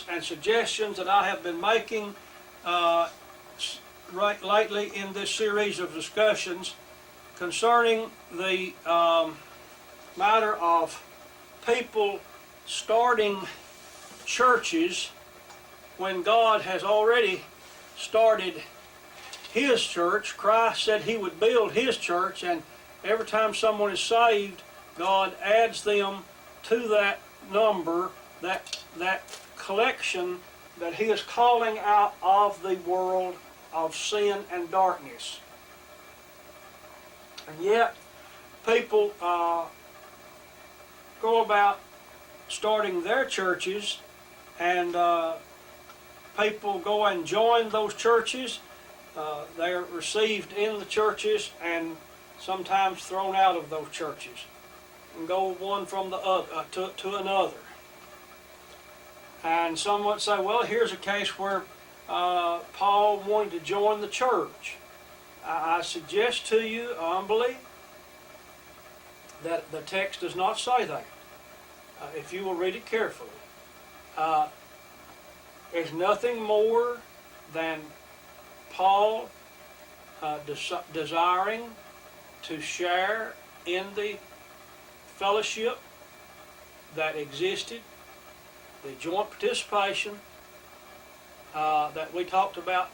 and suggestions that I have been making right lately in this series of discussions concerning the matter of people starting churches when God has already started His church. Christ said He would build His church, and every time someone is saved, God adds them to that number, that collection that He is calling out of the world of sin and darkness. And yet, people go about starting their churches, and people go and join those churches. They're received in the churches and sometimes thrown out of those churches and go one from the other to another. And some would say, well, here's a case where Paul wanted to join the church. I suggest to you humbly that the text does not say that. If you will read it carefully. There's nothing more than Paul desiring to share in the fellowship that existed, the joint participation that we talked about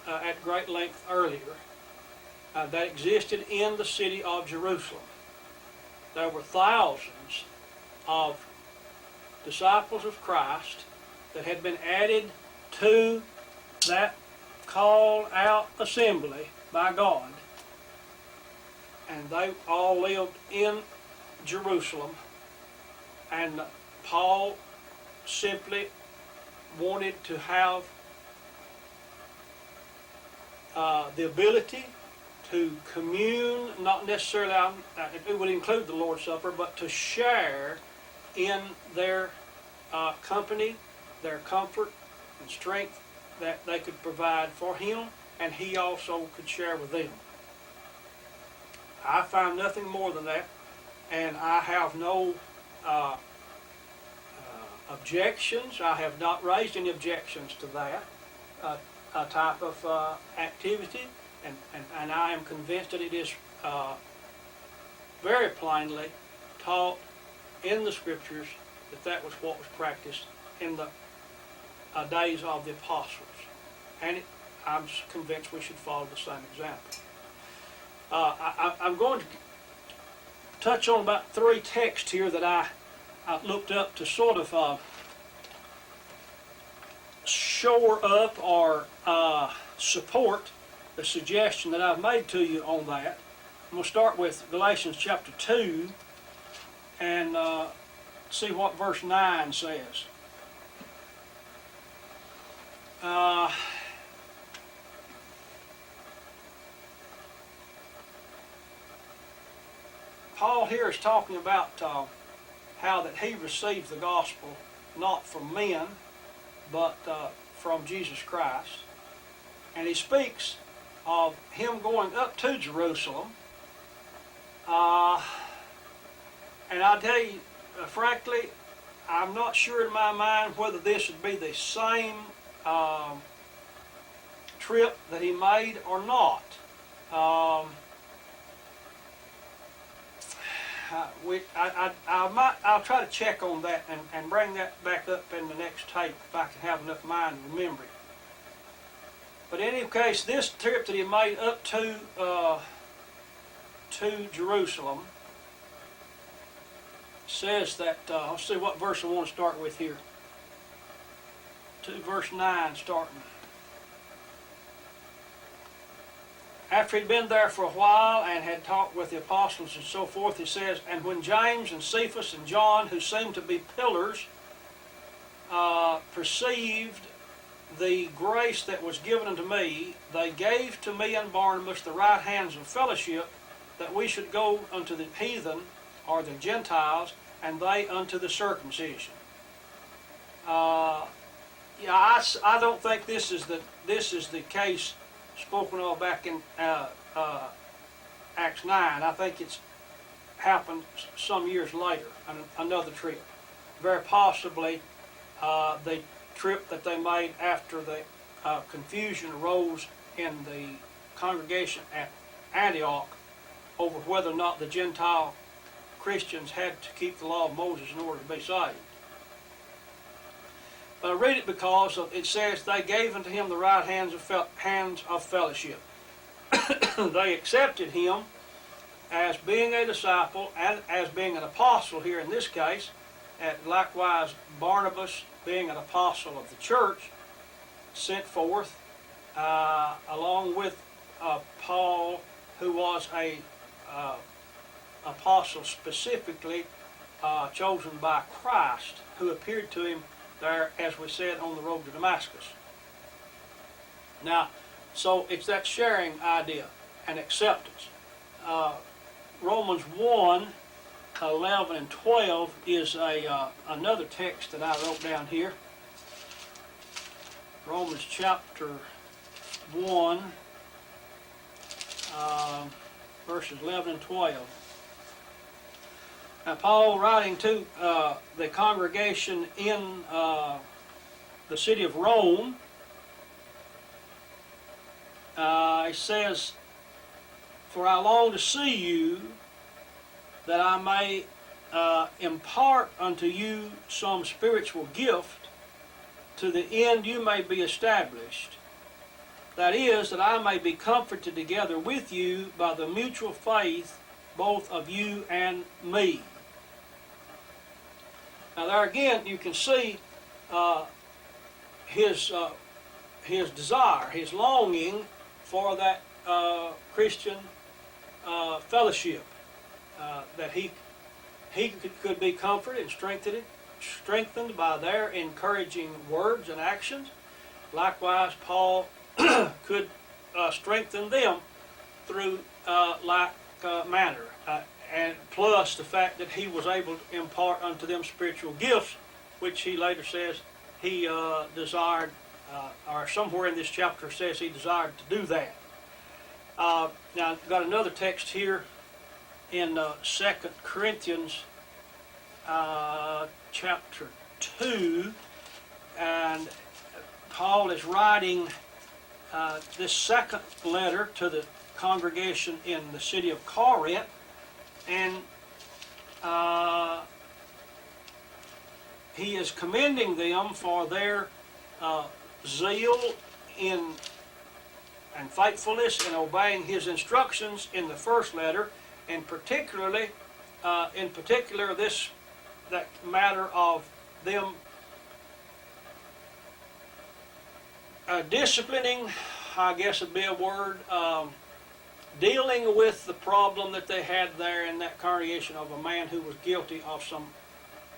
at great length earlier, that existed in the city of Jerusalem. There were thousands of disciples of Christ that had been added to that called out assembly by God, and they all lived in Jerusalem, and Paul simply wanted to have the ability to commune, not necessarily, it would include the Lord's Supper, but to share in their company, their comfort and strength that they could provide for him, and he also could share with them. I find nothing more than that, and I have no objections. I have not raised any objections to that type of activity, and I am convinced that it is very plainly taught in the Scriptures that was what was practiced in the days of the apostles, and I'm convinced we should follow the same example. I'm going to touch on about 3 texts here that I looked up to sort of shore up or support the suggestion that I've made to you on that. I'm going to start with Galatians chapter 2 and see what verse 9 says. Paul here is talking about how that he received the gospel not from men, but from Jesus Christ. And he speaks of him going up to Jerusalem. And I tell you, frankly, I'm not sure in my mind whether this would be the same trip that he made or not. I'll try to check on that and bring that back up in the next tape if I can have enough mind to remember it. But in any case, this trip that he made up to Jerusalem says that, let's see what verse I want to start with here. 2 verse 9 starting. After he'd been there for a while and had talked with the apostles and so forth, he says, and when James and Cephas and John, who seemed to be pillars, perceived the grace that was given unto me, they gave to me and Barnabas the right hands of fellowship, that we should go unto the heathen, or the Gentiles, and they unto the circumcision. I don't think this is the case spoken of back in Acts 9. I think it's happened some years later, another trip. Very possibly the trip that they made after the confusion arose in the congregation at Antioch over whether or not the Gentile Christians had to keep the law of Moses in order to be saved. But I read it because it says they gave unto him the right hands of fellowship. They accepted him as being a disciple and as being an apostle here in this case, and likewise Barnabas being an apostle of the church, sent forth along with Paul, who was a apostle specifically chosen by Christ, who appeared to him there, as we said, on the road to Damascus. Now, so it's that sharing idea and acceptance. Romans 1, 11 and 12 is another text that I wrote down here. Romans chapter 1, verses 11 and 12. Now, Paul, writing to the congregation in the city of Rome, he says, "For I long to see you, that I may impart unto you some spiritual gift, to the end you may be established. That is, that I may be comforted together with you by the mutual faith, both of you and me." Now there again, you can see his desire, his longing for that Christian fellowship, that he could be comforted and strengthened by their encouraging words and actions. Likewise, Paul could strengthen them through like manner, and plus the fact that he was able to impart unto them spiritual gifts, which he later says he desired, or somewhere in this chapter says he desired to do that. Now I've got another text here in 2 Corinthians chapter 2, and Paul is writing this second letter to the congregation in the city of Corinth, and he is commending them for their zeal and faithfulness in obeying his instructions in the first letter, and particularly that matter of them disciplining, I guess would be a word, dealing with the problem that they had there in that congregation of a man who was guilty of some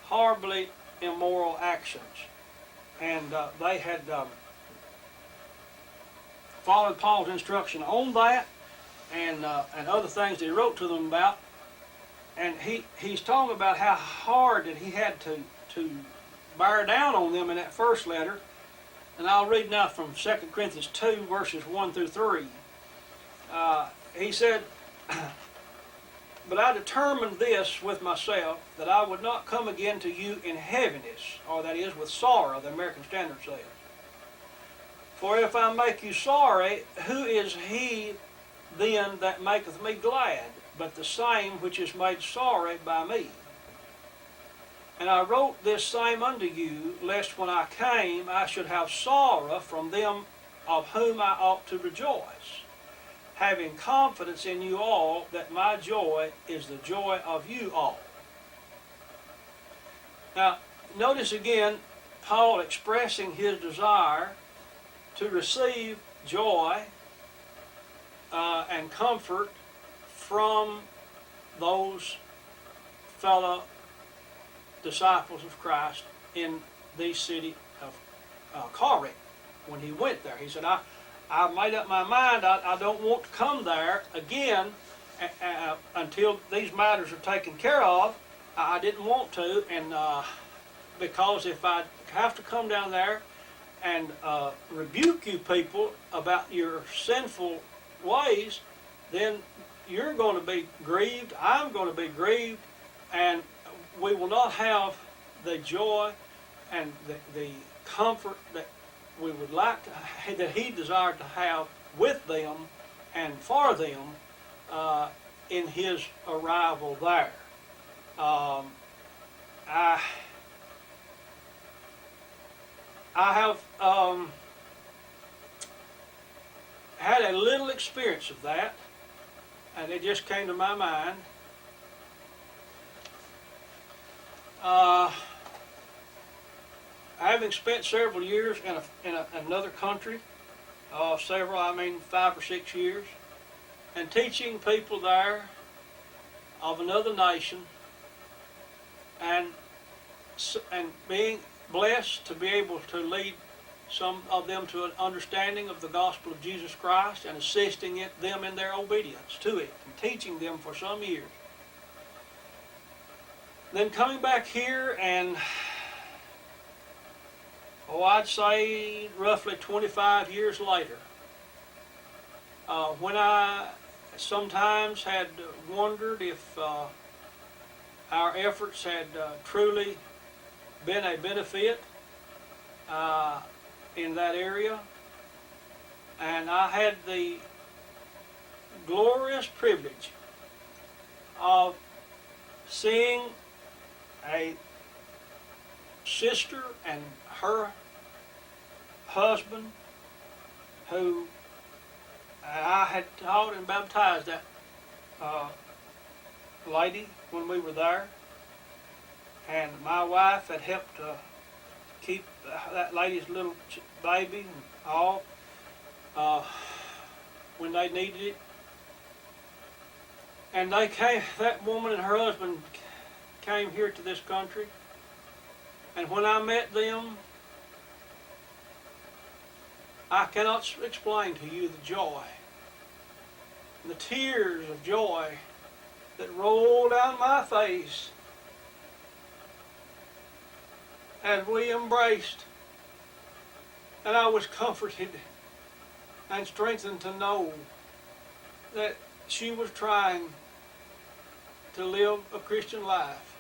horribly immoral actions. And they had followed Paul's instruction on that, and other things that he wrote to them about. And he's talking about how hard that he had to bear down on them in that first letter. And I'll read now from 2 Corinthians 2, verses 1 through 3. He said, "But I determined this with myself, that I would not come again to you in heaviness," or that is, with sorrow, the American Standard says. "For if I make you sorry, who is he then that maketh me glad, but the same which is made sorry by me? And I wrote this same unto you, lest when I came I should have sorrow from them of whom I ought to rejoice, having confidence in you all, that my joy is the joy of you all." Now, notice again, Paul expressing his desire to receive joy and comfort from those fellow disciples of Christ in the city of Corinth. When he went there, he said, I made up my mind, I don't want to come there again until these matters are taken care of. I didn't want to, and because if I have to come down there and rebuke you people about your sinful ways, then you're going to be grieved, I'm going to be grieved, and we will not have the joy and the comfort that we would like to, that he desired to have with them and for them in his arrival there. I have had a little experience of that, and it just came to my mind. Having spent several years in another country, several, I mean 5 or 6 years, and teaching people there of another nation, and being blessed to be able to lead some of them to an understanding of the gospel of Jesus Christ and assisting them in their obedience to it and teaching them for some years. Then coming back here and, I'd say roughly 25 years later, when I sometimes had wondered if our efforts had truly been a benefit in that area, and I had the glorious privilege of seeing a sister and her husband who I had taught and baptized that lady when we were there, and my wife had helped keep that lady's little baby and all when they needed it. And they came, that woman and her husband came here to this country, and when I met them, I cannot explain to you the joy, the tears of joy that rolled down my face as we embraced. And I was comforted and strengthened to know that she was trying to live a Christian life.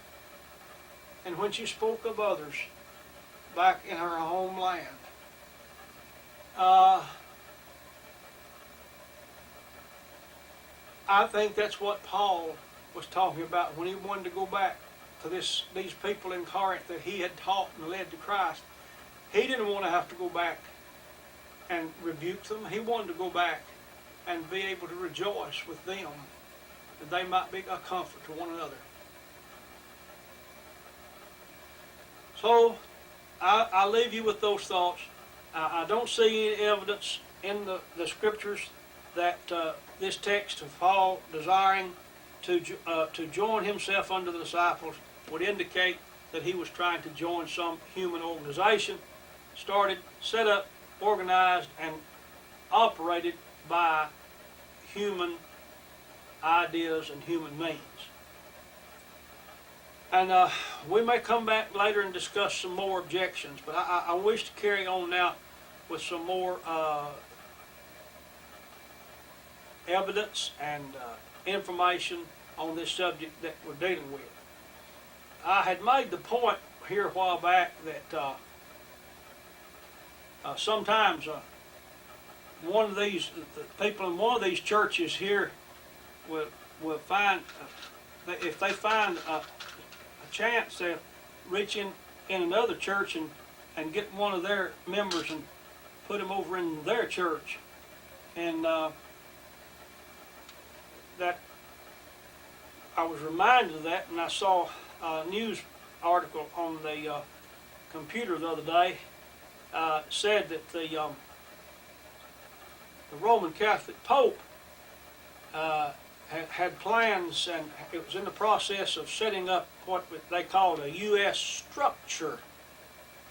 And when she spoke of others back in her homeland, I think that's what Paul was talking about when he wanted to go back to these people in Corinth that he had taught and led to Christ. He didn't want to have to go back and rebuke them. He wanted to go back and be able to rejoice with them, that they might be a comfort to one another. So I leave you with those thoughts. I don't see any evidence in the scriptures that this text of Paul desiring to join himself under the disciples would indicate that he was trying to join some human organization started, set up, organized, and operated by human ideas and human means. And we may come back later and discuss some more objections, but I wish to carry on now with some more evidence and information on this subject that we're dealing with. I had made the point here a while back that sometimes one of these people in one of these churches here will find if they find a chance to reach in another church and get one of their members and put him over in their church, and that I was reminded of that, and I saw a news article on the computer the other day. Said that the Roman Catholic Pope had plans, and it was in the process of setting up what they called a U.S. structure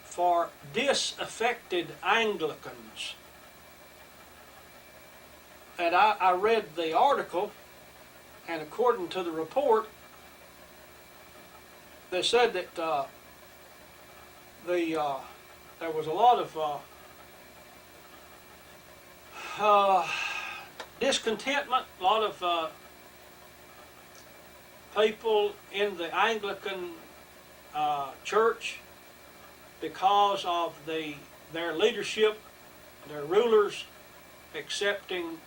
for disaffected Anglicans. And I read the article, and according to the report, they said that there was a lot of discontentment, a lot of people in the Anglican church because of their leadership, their rulers accepting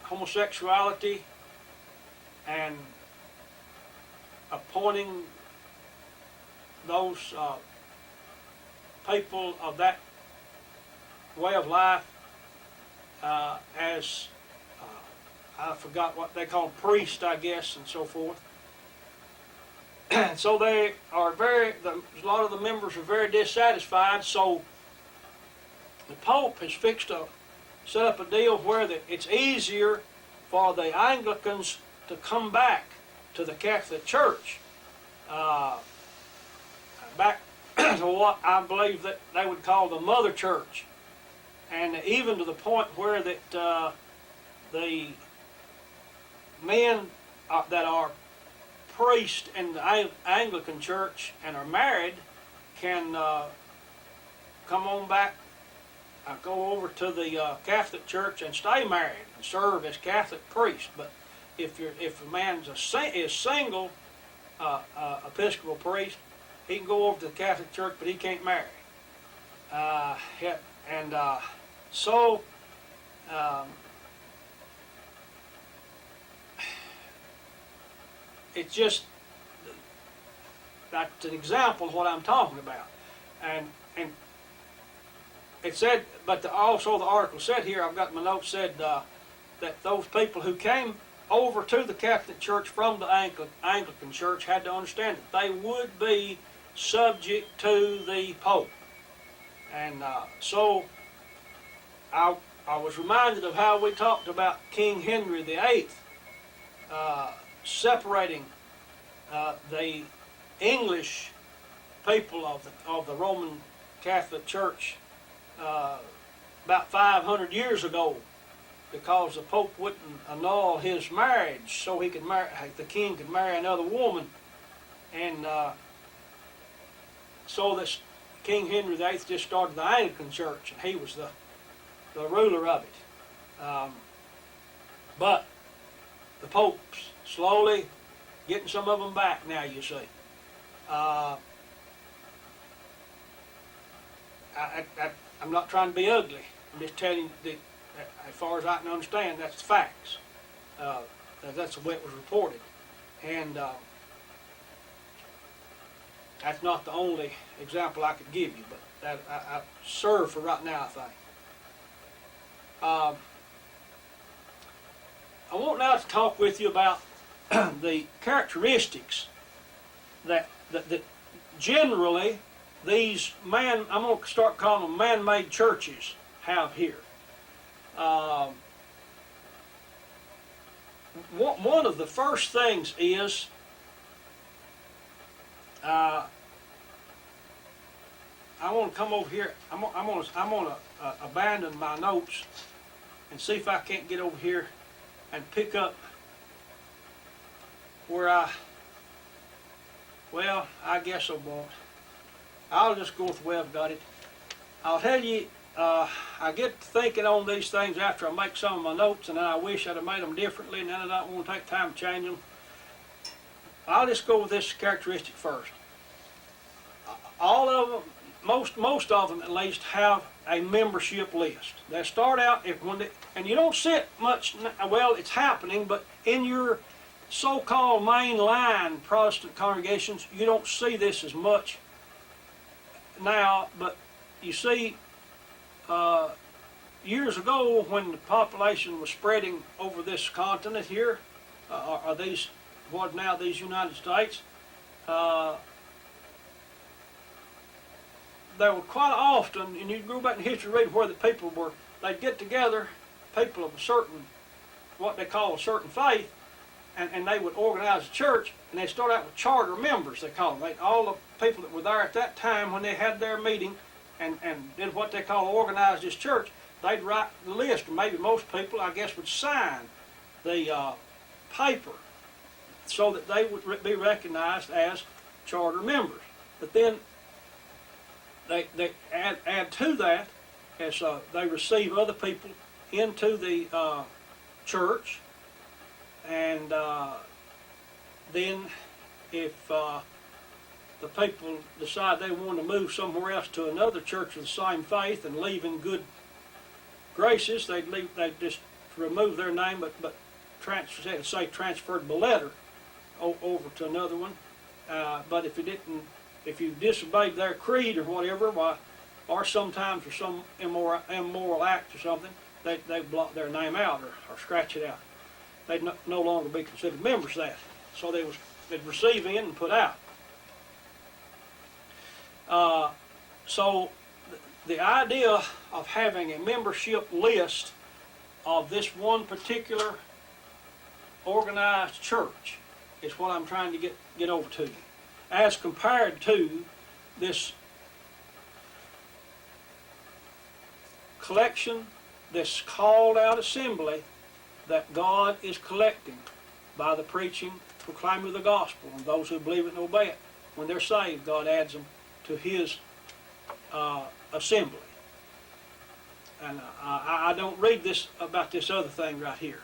homosexuality and appointing those people of that way of life as I forgot what they call priests, I guess, and so forth. So they are a lot of the members are very dissatisfied. So the Pope has set up a deal where it's easier for the Anglicans to come back to the Catholic Church, back to what I believe that they would call the Mother Church, and even to the point where that the men that are priests in the Anglican Church and are married can come on back, go over to the Catholic Church and stay married and serve as Catholic priest. But if a man is single, Episcopal priest, he can go over to the Catholic Church, but he can't marry. So it's just that's an example of what I'm talking about, and it said, but also the article said here, I've got my notes, said that those people who came over to the Catholic Church from the Anglican Church had to understand that they would be subject to the Pope. And so I was reminded of how we talked about King Henry VIII separating the English people of the Roman Catholic Church about 500 years ago, because the Pope wouldn't annul his marriage, so he could the king could marry another woman, and so this King Henry VIII just started the Anglican Church, and he was the ruler of it. But the Pope's slowly getting some of them back now, you see. I'm not trying to be ugly. I'm just telling you, as far as I can understand, that's the facts. That's the way it was reported. And that's not the only example I could give you, but that I serve for right now, I think. I want now to talk with you about the characteristics that generally these I'm going to start calling them man-made churches have here. One of the first things is I want to come over here. I'm going to abandon my notes and see if I can't get over here and pick up where I guess I won't. I'll just go with the way I've got it. I'll tell you, I get to thinking on these things after I make some of my notes, and then I wish I'd have made them differently, and then I don't want to take time to change them. I'll just go with this characteristic first. All of them, most of them at least, have a membership list. They start out, and you don't see it much, well, it's happening, but in your so-called mainline Protestant congregations, you don't see this as much now, but you see, years ago when the population was spreading over this continent here, or these United States, there were quite often, and you go back in history, read where the people were, they'd get together, people of a certain, what they call a certain faith, and they would organize a church, and they'd start out with charter members, they call them. All the people that were there at that time when they had their meeting and did what they call organized this church, they'd write the list, and maybe most people, I guess, would sign the paper so that they would be recognized as charter members. But then they add to that as they receive other people into the church, and then if the people decide they want to move somewhere else to another church of the same faith and leave in good graces, they'd just remove their name, but transferred the letter over to another one. But if you disobeyed their creed or whatever, why, or sometimes for some immoral act or something, they block their name out or scratch it out. They'd no longer be considered members of that. So they'd receive in and put out. So the idea of having a membership list of this one particular organized church is what I'm trying to get over to you, as compared to this collection, this called out assembly that God is collecting by the preaching, proclaiming of the gospel, and those who believe it and obey it. When they're saved, God adds them to His assembly. And I don't read this about this other thing right here.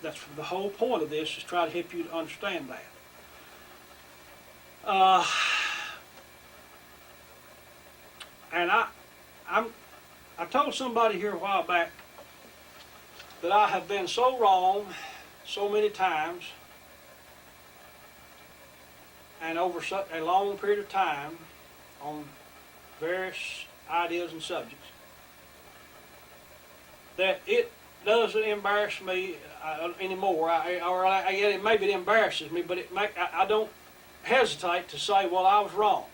That's the whole point of this, is try to help you to understand that. And I told somebody here a while back that I have been so wrong so many times and over such a long period of time on various ideas and subjects that it doesn't embarrass me anymore. Maybe it embarrasses me, but I don't hesitate to say, well, I was wrong.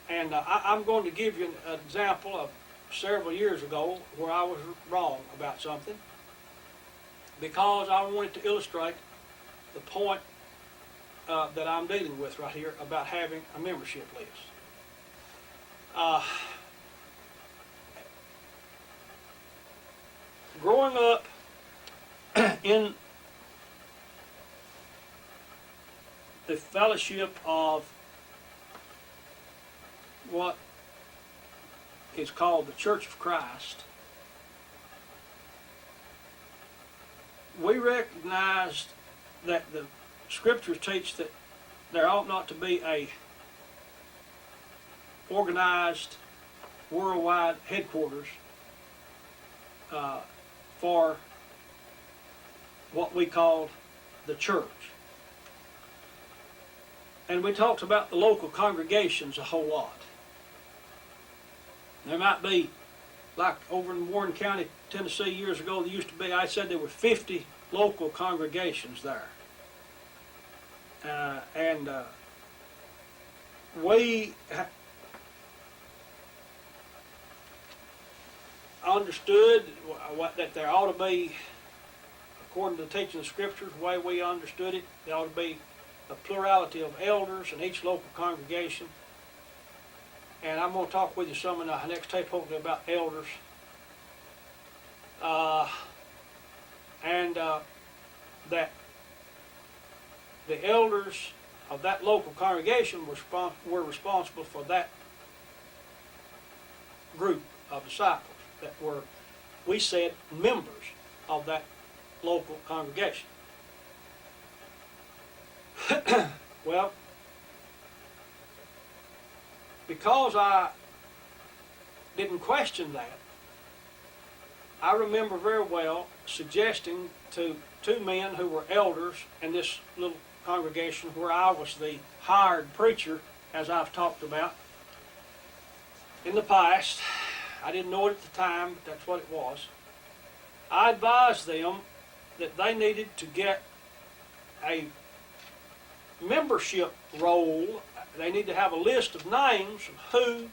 And I'm going to give you an example of several years ago where I was wrong about something, because I wanted to illustrate the point that I'm dealing with right here about having a membership list. Growing up in the fellowship of what is called the Church of Christ, we recognized that the Scriptures teach that there ought not to be a organized worldwide headquarters for what we called the church. And we talked about the local congregations a whole lot. There might be, like over in Warren County, Tennessee, years ago, there used to be, I said there were 50 local congregations there. We understood that there ought to be, according to the teaching of the Scriptures, the way we understood it, there ought to be a plurality of elders in each local congregation. And I'm going to talk with you some in the next tape, hopefully, about elders. That the elders of that local congregation were responsible for that group of disciples that were, we said, members of that local congregation. Well, because I didn't question that, I remember very well suggesting to two men who were elders in this little congregation where I was the hired preacher, as I've talked about in the past. I didn't know it at the time, but that's what it was. I advised them that they needed to get a membership roll. They need to have a list of names of who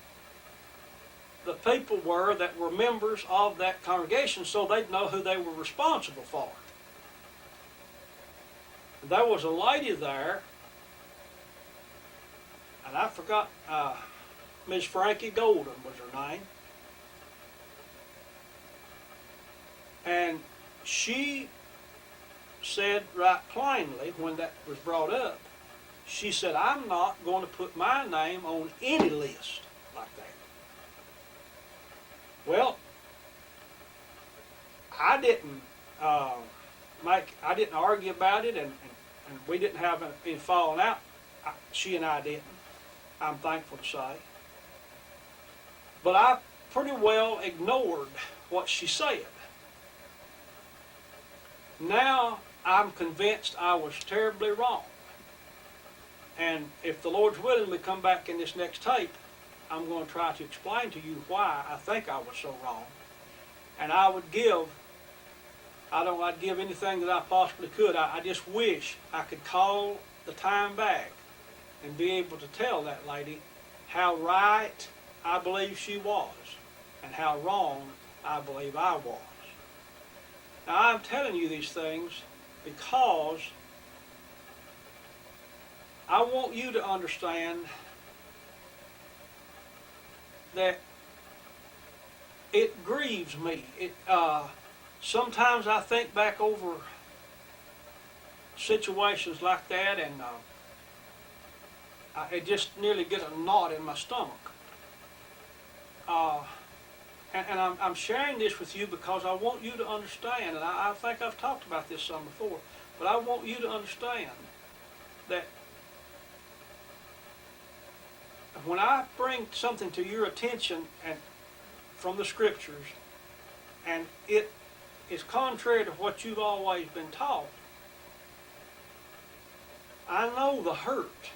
the people were that were members of that congregation, so they'd know who they were responsible for. There was a lady there, and I forgot, Miss Frankie Golden was her name. And she said right plainly when that was brought up, she said, I'm not going to put my name on any list like that. Well, I didn't argue about it, and we didn't have any falling out. She and I didn't. I'm thankful to say. But I pretty well ignored what she said. Now I'm convinced I was terribly wrong. And if the Lord's willing, we come back in this next tape, I'm going to try to explain to you why I think I was so wrong. And I'd give anything that I possibly could. I just wish I could call the time back and be able to tell that lady how right I believe she was and how wrong I believe I was. Now I'm telling you these things because I want you to understand that it grieves me. Sometimes I think back over situations like that, and it just nearly get a knot in my stomach. And I'm sharing this with you because I want you to understand, and I think I've talked about this some before, but I want you to understand that when I bring something to your attention and from the Scriptures, and it is contrary to what you've always been taught, I know the hurt.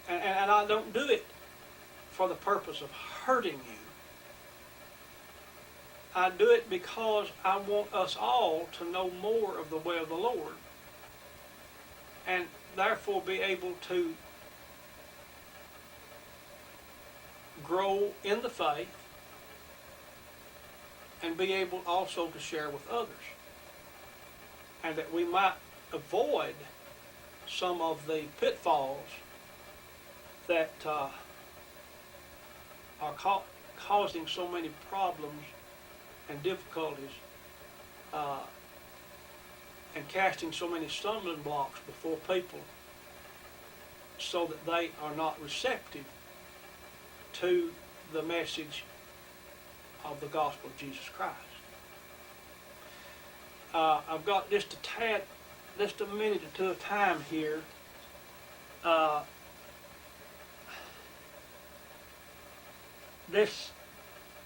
And I don't do it for the purpose of hurting you. I do it because I want us all to know more of the way of the Lord, and therefore be able to grow in the faith and be able also to share with others, and that we might avoid some of the pitfalls that are causing so many problems and difficulties, and casting so many stumbling blocks before people, so that they are not receptive to the message of the gospel of Jesus Christ. I've got just a minute or two of time here.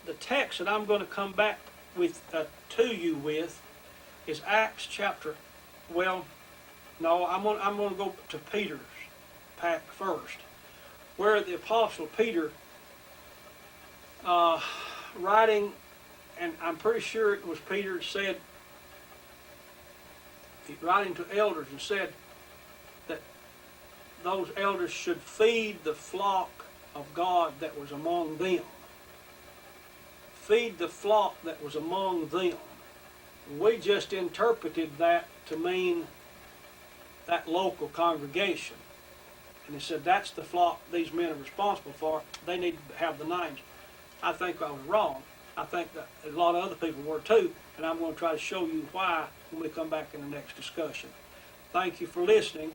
The text that I'm going to come back with to you with is Acts chapter. Well, no, I'm going to go to Peter's pack first, where the apostle Peter, writing, and I'm pretty sure it was Peter, said, writing to elders, and said that those elders should feed the flock of God that was among them. Feed the flock that was among them. We just interpreted that to mean that local congregation. And he said that's the flock these men are responsible for. They need to have the names. I think I was wrong. I think that a lot of other people were too, and I'm going to try to show you why when we come back in the next discussion. Thank you for listening.